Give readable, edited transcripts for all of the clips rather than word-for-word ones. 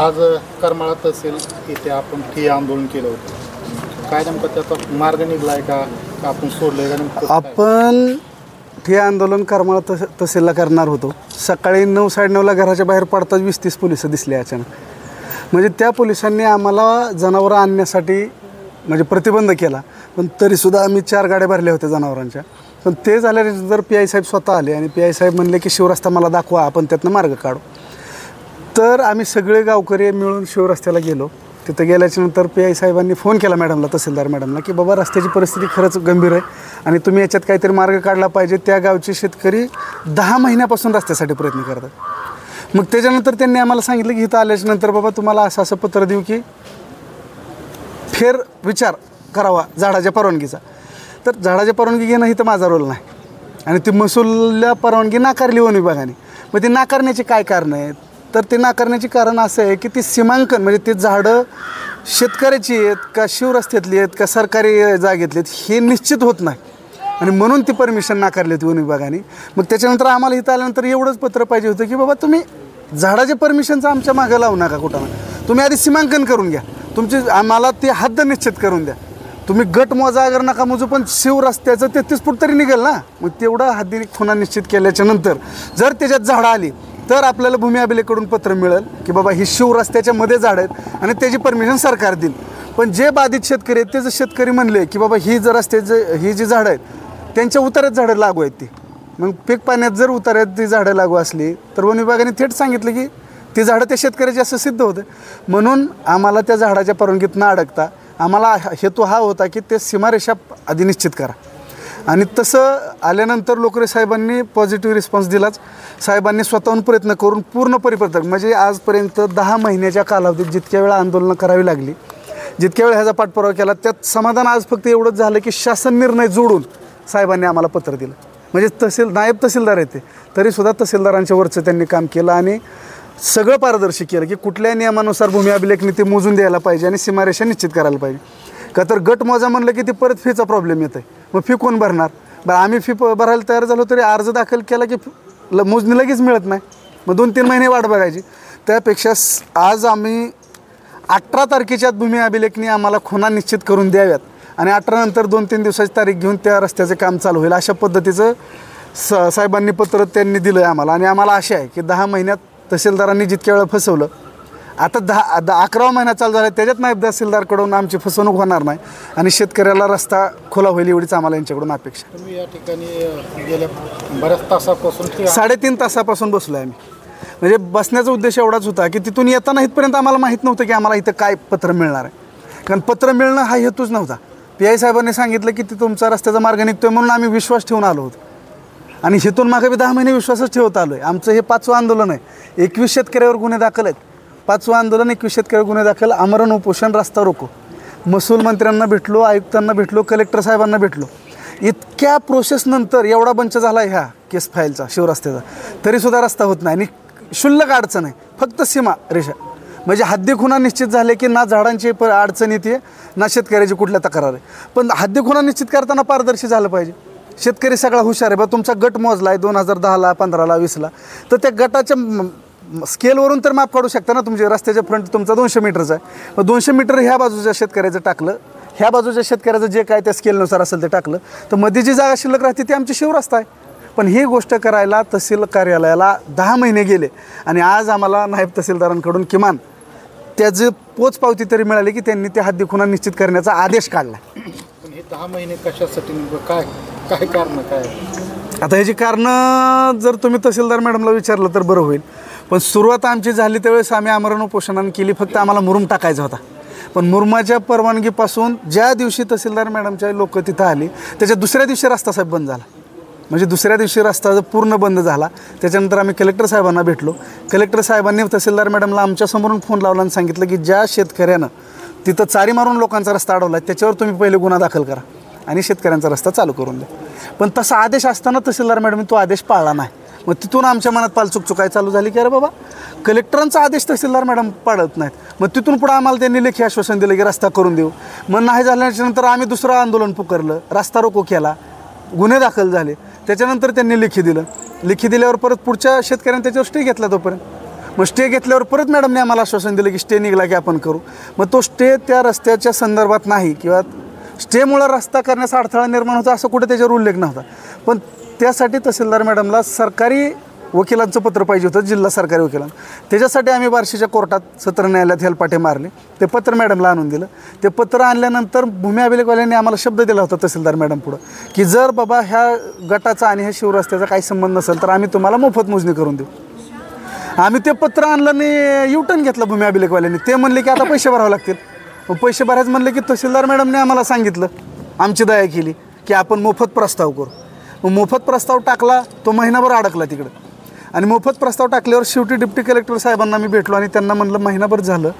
आज करमाळा तहसील इथे आपण ठिय्या आंदोलन केलं होतं. काय नेमकं त्याचा मार्ग निघलाय का आपण सोडलंय का? आपण ठिय्या आंदोलन करमाळा तहसीलला करणार होतो. सकाळी 9-9:30ला घराच्या बाहेर पडताच 20-30 पोलिस दिसले अचानक. म्हणजे त्या पोलिसांनी आम्हाला जनावरं आणण्यासाठी म्हणजे प्रतिबंध केला. पण तरीसुद्धा आम्ही 4 गाड्या भरल्या होत्या जनावरांच्या. पण ते झाल्यानंतर PI साहेब स्वतः आले आणि PI साहेब म्हणले की शिवरस्ता मला दाखवा, आपण त्यातनं मार्ग काढू. तर आम्ही सगळे गावकरी मिळून शिवरस्त्याला गेलो. तिथं गेल्याच्यानंतर PI साहेबांनी फोन केला मॅडमला, तहसीलदार मॅडमला, की बाबा रस्त्याची परिस्थिती खरंच गंभीर आहे आणि तुम्ही याच्यात काहीतरी मार्ग काढला पाहिजे. त्या गावचे शेतकरी 10 महिन्यापासून रस्त्यासाठी प्रयत्न करतात. मग त्याच्यानंतर त्यांनी आम्हाला सांगितलं की इथं आल्याच्यानंतर बाबा तुम्हाला असं पत्र देऊ की फेर विचार करावा झाडाच्या परवानगीचा. तर झाडाची परवानगी घेणं ही तर माझा रोल नाही आणि ती महसूलला परवानगी नाकारली वन विभागाने. मग ती नाकारण्याची काय कारणं आहेत? तर ते नाकारण्याची कारण असं आहे की ती सीमांकन म्हणजे ते झाडं शेतकऱ्याची आहेत का शिवरस्त्यातली आहेत का सरकारी जागेतली आहेत हे निश्चित होत नाही आणि म्हणून ती परमिशन नाकारली होती वन विभागाने. मग त्याच्यानंतर आम्हाला इथं आल्यानंतर एवढंच पत्र पाहिजे होतं की बाबा तुम्ही झाडाच्या परमिशनचं आमच्या मागं लावू नका कुठं. तुम्ही आधी सीमांकन करून घ्या, तुमची आम्हाला ती हद्द निश्चित करून द्या. तुम्ही गट मोजा अगर नका मोजू पण शिवरस्त्याचं 33 फूट तरी निघेल ना. मग तेवढं हद्दीने खुणा निश्चित केल्याच्या नंतर जर त्याच्यात झाडं आली तर आपल्याला भूमी अभिलेखकडून पत्र मिळेल की बाबा ही शिवरस्त्याच्या मध्ये झाडं आहेत आणि त्याची परमिशन सरकार देईल. पण जे बाधित शेतकरी आहेत ते जर शेतकरी म्हणले की बाबा ही जर रस्त्याचं ही जी झाडं आहेत त्यांच्या उतार्यात झाडं लागू आहेत ती, मग पीक पाण्यात जर उतार्यात ती झाडं लागू असली तर वन विभागाने थेट सांगितलं की ती झाडं त्या शेतकऱ्याची असं सिद्ध होतं. म्हणून आम्हाला त्या झाडाच्या परवानगीत न अडकता आम्हाला हेतू हा होता की ते सीमारेषा आधी निश्चित करा. आणि तसं आल्यानंतर लोकरे साहेबांनी पॉझिटिव्ह रिस्पॉन्स दिलाच. साहेबांनी स्वतःहून प्रयत्न करून पूर्ण परिपत्रक म्हणजे आजपर्यंत 10 महिन्याच्या कालावधीत जितक्या वेळा आंदोलनं करावी लागली, जितक्या वेळा ह्याचा पाठपुरावा केला, त्यात समाधान आज फक्त एवढंच झालं की शासन निर्णय जोडून साहेबांनी आम्हाला पत्र दिलं. म्हणजे नायब तहसीलदार आहेत ते तरीसुद्धा तहसीलदारांच्या वरचं त्यांनी काम केलं आणि सगळं पारदर्शी केलं की कुठल्या नियमानुसार भूमी अभिलेखनी ते मोजून द्यायला पाहिजे आणि सीमारेषा निश्चित करायला पाहिजे. का तर गट मोजा म्हणलं की ती परत फीचा प्रॉब्लेम येत आहे. मग फी कोण भरणार? बरं आम्ही फी भरायला तयार झालो तरी अर्ज दाखल केला की मोजणी लगेच मिळत नाही. मग 2-3 महिने वाट बघायची. त्यापेक्षा आज आम्ही 18 तारखेच्या भूमी अभिलेखनी आम्हाला खुणा निश्चित करून द्याव्यात आणि 18 नंतर 2-3 दिवसाची तारीख घेऊन त्या रस्त्याचं काम चालू होईल अशा पद्धतीचं साहेबांनी पत्र त्यांनी दिलं आहे आम्हाला. आणि आम्हाला आशा आहे की 10 महिन्यात तहसीलदारांनी जितक्या वेळा फसवलं, आता 11वा महिना चालू झाला त्याच्यात नायब तहसीलदारकडून आमची फसवणूक होणार नाही आणि शेतकऱ्याला रस्ता खुला होईल एवढीच आम्हाला यांच्याकडून अपेक्षा. तुम्ही या ठिकाणी गेल्या बऱ्याच तासापासून 3.5 तासापासून बसलो आहे आम्ही. म्हणजे बसण्याचा उद्देश एवढाच होता की तिथून येताना इथपर्यंत आम्हाला माहीत नव्हतं की आम्हाला इथं काय पत्र मिळणार आहे. कारण पत्र मिळणं हा हेतूच नव्हता. PI साहेबांनी सांगितलं की ती तुमचा रस्त्याचा मार्ग निघतोय म्हणून आम्ही विश्वास ठेवून आलो होतो आणि हिथून मागे 10 महिने विश्वासच ठेवत आलो आहे. आमचं हे 5वं आंदोलन आहे. 21 शेतकऱ्यावर गुन्हे दाखल आहेत. 5वं आंदोलन 21 शेतकऱ्यावर गुन्हे दाखल, आमरण उपोषण, रस्ता रोको. महसूल मंत्र्यांना भेटलो, आयुक्तांना भेटलो, कलेक्टर साहेबांना भेटलो. इतक्या प्रोसेसनंतर एवढा बंच झाला ह्या केस फाईलचा शिवरस्त्याचा तरीसुद्धा रस्ता होत नाही आणि क्षुल्लक अडचण आहे फक्त सीमा रेषा. म्हणजे हद्दी खुणा निश्चित झाले की ना झाडांची अडचण येते ना शेतकऱ्याची कुठल्या तक्रार आहे. पण हद्दी खुणा निश्चित करताना पारदर्शी झालं पाहिजे. शेतकरी सगळा हुशार आहे. बा तुमचा गट मोजला आहे 2010ला, 15ला, 20ला तर त्या गटाच्या स्केलवरून तर माप काढू शकता ना. तुमच्या रस्त्याच्या फ्रंट तुमचा 200 मीटरचा आहे. मग 200 मीटर ह्या बाजूच्या शेतकऱ्याचं टाकलं, ह्या बाजूच्या शेतकऱ्याचं जे काय त्या स्केलनुसार असेल ते टाकलं तर मध्ये जी जागा शिल्लक राहते ती आमची शिवरस्ता आहे. पण ही गोष्ट करायला तहसील कार्यालयाला 10 महिने गेले आणि आज आम्हाला नायब तहसीलदारांकडून किमान त्याची पोचपावती तरी मिळाली की त्यांनी त्या हद्दी खुणा निश्चित करण्याचा आदेश काढला. पण हे 10 महिने कशासाठी, काय काय कारण काय? आता ह्याची कारणं जर तुम्ही तहसीलदार मॅडमला विचारलं तर बरं होईल. पण सुरुवात आमची झाली त्यावेळेस आम्ही आमरण उपोषणानं केली. फक्त आम्हाला मुरुम टाकायचा होता. पण मुरुमाच्या परवानगीपासून ज्या दिवशी तहसीलदार मॅडमच्या लोक तिथं आली त्याच्या दुसऱ्या दिवशी रस्ता साहेब बंद झाला. म्हणजे दुसऱ्या दिवशी रस्ता पूर्ण बंद झाला. त्याच्यानंतर आम्ही कलेक्टर साहेबांना भेटलो. कलेक्टर साहेबांनी तहसीलदार मॅडमला आमच्यासमोरून फोन लावला आणि सांगितलं की ज्या शेतकऱ्यानं तिथं चारी मारून लोकांचा रस्ता अडवला त्याच्यावर तुम्ही पहिले गुन्हा दाखल करा आणि शेतकऱ्यांचा रस्ता चालू करून द्या. पण तसा आदेश असताना तहसीलदार मॅडमने तो आदेश पाळला नाही. मग तिथून आमच्या मनात पालचूक चुकाय चालू झाली की अरे बाबा कलेक्टरांचा आदेश तहसीलदार मॅडम पाळत नाहीत. मग तिथून पुढं आम्हाला त्यांनी लेखी आश्वासन दिलं की रस्ता करून देऊ. मग नाही झाल्यानंतर आम्ही दुसरं आंदोलन पुकारलं, रस्ता रोको केला, गुन्हे दाखल झाले. त्याच्यानंतर त्यांनी लेखी दिलं. लेखी दिल्यावर परत पुढच्या शेतकऱ्यांनी त्याच्यावर स्टे घेतला तोपर्यंत. मग स्टे घेतल्यावर परत मॅडमने आम्हाला आश्वासन दिलं की स्टे निघाला की आपण करू. मग तो स्टे त्या रस्त्याच्या संदर्भात नाही किंवा स्टेमुळं रस्ता करण्याचा अडथळा निर्माण होता असं कुठे त्याच्यावर उल्लेख नव्हता. पण त्यासाठी तहसीलदार मॅडमला सरकारी वकिलांचं पत्र पाहिजे होतं, जिल्हा सरकारी वकिलांना. त्याच्यासाठी आम्ही बार्शीच्या कोर्टात सत्र न्यायालयात हेलपाटे मारले. ते पत्र मॅडमला आणून दिलं. ते पत्र आणल्यानंतर भूमी अभिलेखवाल्यांनी आम्हाला शब्द दिला होता तहसीलदार मॅडम पुढं की जर बाबा ह्या गटाचा आणि ह्या शिवरस्त्याचा काही संबंध नसेल तर आम्ही तुम्हाला मोफत मोजणी करून देऊ. आम्ही ते पत्र आणलं आणि युटर्न घेतलं भूमी अभिलेखवाल्यांनी. ते म्हणले की आता पैसे भरावे लागतील. मग पैसे भरायचं म्हणले की तहसीलदार मॅडमने आम्हाला सांगितलं, आमची दया केली की आपण मोफत प्रस्ताव करू. मग मोफत प्रस्ताव टाकला, तो महिनाभर अडकला तिकडं. आणि मोफत प्रस्ताव टाकल्यावर शेवटी डिप्टी कलेक्टर साहेबांना मी भेटलो आणि त्यांना म्हणलं महिनाभर झालं,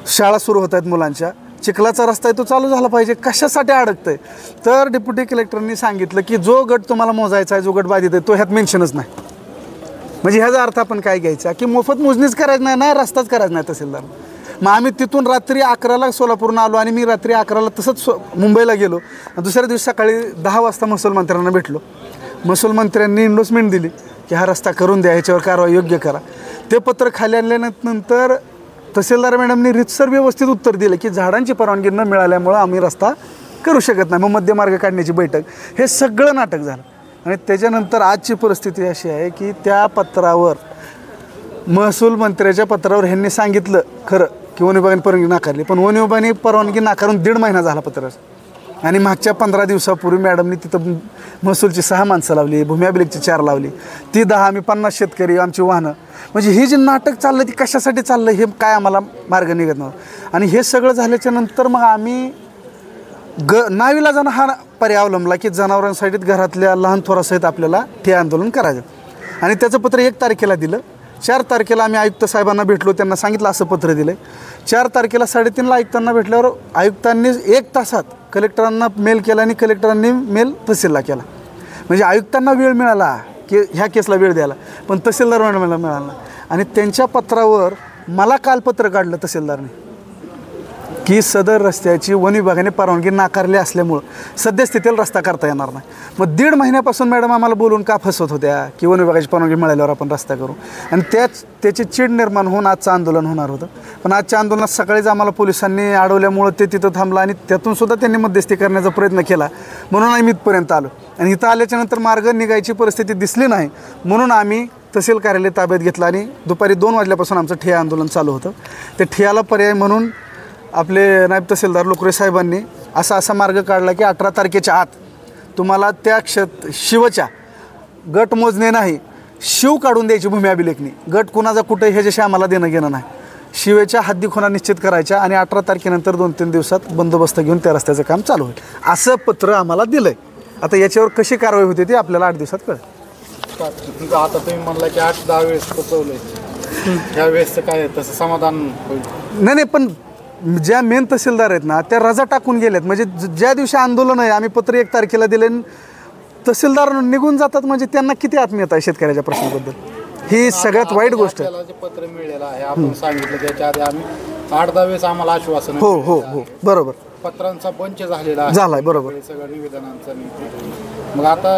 शाळा सुरू होत आहेत मुलांच्या, चिखलाचा रस्ता आहे तो चालू झाला पाहिजे, कशासाठी अडकतंय. तर डेप्युटी कलेक्टरनी सांगितलं की जो गट तुम्हाला मोजायचा आहे, जो गट बाधित आहे तो ह्यात मेन्शनच नाही. म्हणजे ह्याचा अर्थ आपण काय घ्यायचा की मोफत मोजणीच करायचं नाही, नाही रस्ताच करायचा नाही तहसीलदार. मग आम्ही तिथून रात्री 11ला सोलापूरहून आलो आणि मी रात्री 11ला तसंच मुंबईला गेलो. दुसऱ्या दिवशी सकाळी 10 वाजता महसूल मंत्र्यांना भेटलो. महसूल मंत्र्यांनी इंडोसमेंट दिली की हा रस्ता करून द्या, ह्याच्यावर कारवाई योग्य करा. ते पत्र खाली आणल्यानंतर तहसीलदार मॅडमनी रितसर व्यवस्थित उत्तर दिलं की झाडांची परवानगी न मिळाल्यामुळं आम्ही रस्ता करू शकत नाही. मग मध्यमार्ग काढण्याची बैठक, हे सगळं नाटक झालं. आणि त्याच्यानंतर आजची परिस्थिती अशी आहे की त्या पत्रावर, महसूल मंत्र्याच्या पत्रावर ह्यांनी सांगितलं खरं की वन विभागाने परवानगी नाकारली, पण वन विभागाने परवानगी नाकारून 1.5 महिना झाला पत्राचा. आणि मागच्या 15 दिवसापूर्वी मॅडमनी तिथं महसूलची 6 माणसं लावली, भूमी अभिलेखची 4 लावली, ती 10, आम्ही 50 शेतकरी, आमची वाहनं. म्हणजे हे जे नाटक चाललं ते कशासाठी चाललं हे काय आम्हाला मार्ग निघत नव्हता. आणि हे सगळं झाल्याच्या नंतर मग आम्ही नाविलाजानं हा पर्याय अवलंबला की जनावरांसाठी घरातल्या लहान थोरासहित आपल्याला ठिय्या आंदोलन करायचं. आणि त्याचं पत्र 1 तारखेला दिलं. 4 तारखेला आम्ही आयुक्त साहेबांना भेटलो, त्यांना सांगितलं असं पत्र दिलं. 4 तारखेला 3:30ला आयुक्तांना भेटल्यावर आयुक्तांनी 1 तासात कलेक्टरांना मेल केला आणि कलेक्टरांनी मेल तहसीलला केला. म्हणजे आयुक्तांना वेळ मिळाला की ह्या केसला वेळ द्यायला, पण तहसीलदार मॅडमला मिळाला. आणि त्यांच्या पत्रावर मला काल पत्र काढलं तहसीलदारने की सदर रस्त्याची वन विभागाने परवानगी नाकारली असल्यामुळं सद्यस्थितीला रस्ता करता येणार नाही. मग 1.5 महिन्यापासून मॅडम आम्हाला बोलून का फसवत होत्या की वन विभागाची परवानगी मिळाल्यावर आपण रस्ता करू. आणि त्याची चीड निर्माण होऊन आजचं आंदोलन होणार होतं. पण आजच्या आंदोलनात सकाळीच आम्हाला पोलिसांनी अडवल्यामुळं ते तिथं थांबलं आणि त्यातूनसुद्धा त्यांनी मध्यस्थी करण्याचा प्रयत्न केला. म्हणून आम्ही इथपर्यंत आलो. आणि इथं आल्याच्यानंतर मार्ग निघायची परिस्थिती दिसली नाही, म्हणून आम्ही तहसील कार्यालय ताब्यात घेतलं आणि दुपारी 2 वाजल्यापासून आमचं ठिय्या आंदोलन चालू होतं. त्या ठिय्याला पर्याय म्हणून आपले नायब तहसीलदार लोकरे साहेबांनी असा मार्ग काढला की 18 तारखेच्या आत तुम्हाला त्या शिवच्या गट मोजणे नाही, शिव काढून द्यायची भूमी अभिलेखनी. गट कुणाचा कुठे ह्याच्याशी आम्हाला देणं घेणं नाही. शिवेच्या हद्दी खुणा निश्चित करायच्या आणि 18 तारखेनंतर 2-3 दिवसात बंदोबस्त घेऊन त्या रस्त्याचं काम चालू होईल असं पत्र आम्हाला दिलं आहे. आता याच्यावर कशी कारवाई होते ती आपल्याला 8 दिवसात कळेल. आता तुम्ही म्हणला की 8-10 वेळेस पोचवलं आहे, ह्या वेळेसचं काय तसं समाधान होईल? नाही, पण ज्या मेन तहसीलदार आहेत ना त्या रजा टाकून गेल्यात. म्हणजे ज्या दिवशी आंदोलन आहे आम्ही पत्र 1 तारखेला दिले, तहसीलदार निघून जातात. म्हणजे त्यांना किती आत्मीयता आहे शेतकऱ्याच्या प्रश्नाबद्दल, ही सगळ्यात वाईट गोष्ट आहे. जे पत्र मिळालेलं आहे आपण सांगितलं त्याच्या आधी आम्ही 8-10 वेळेस आम्हाला आश्वासन हो बरोबर पत्रांचा बंच झालेला झालाय, बरोबर सगळं निवेदनांचा. मग आता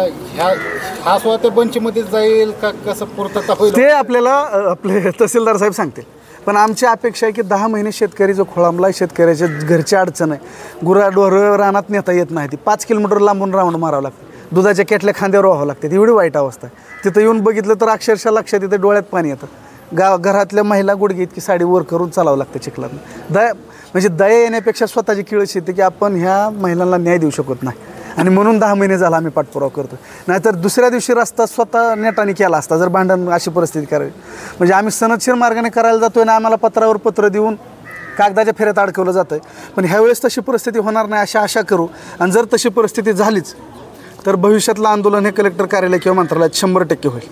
हा सुद्धा त्या बंचमध्ये जाईल का, कसं पूर्तता होईल ते आपल्याला आपले तहसीलदार साहेब सांगतील. पण आमची अपेक्षा आहे की 10 महिने शेतकरी जो खोळंबला आहे, शेतकऱ्याच्या घरची अडचण आहे, गुराढोरं रानात नेता येत नाही, ती 5 किलोमीटर लांबून राऊंड मारावं लागतं, दुधाच्या केटल्या खांद्यावर व्हावं लागते. एवढी वाईट अवस्था आहे. तिथं येऊन बघितलं तर अक्षरशः लक्षात येतं, डोळ्यात पाणी येतं. घरातल्या महिला गुडघे इतकी साडी वर करून चालावं लागतं चिखलात. म्हणजे दया येण्यापेक्षा स्वतःची किळस येते की आपण ह्या महिलांना न्याय देऊ शकत नाही. आणि म्हणून 10 महिने झाला आम्ही पाठपुरावा करतो. नाहीतर दुसऱ्या दिवशी रस्ता स्वतः नेटाने केला असता जर भांडण अशी परिस्थिती करावी. म्हणजे आम्ही सनदशीर मार्गाने करायला जातो आहे ना, आम्हाला पत्रावर पत्र देऊन कागदाच्या फेऱ्यात अडकवलं जातं आहे. पण ह्यावेळेस तशी परिस्थिती होणार नाही अशी आशा करू. आणि जर तशी परिस्थिती झालीच तर भविष्यातलं आंदोलन हे कलेक्टर कार्यालय किंवा मंत्रालयात 100% होईल.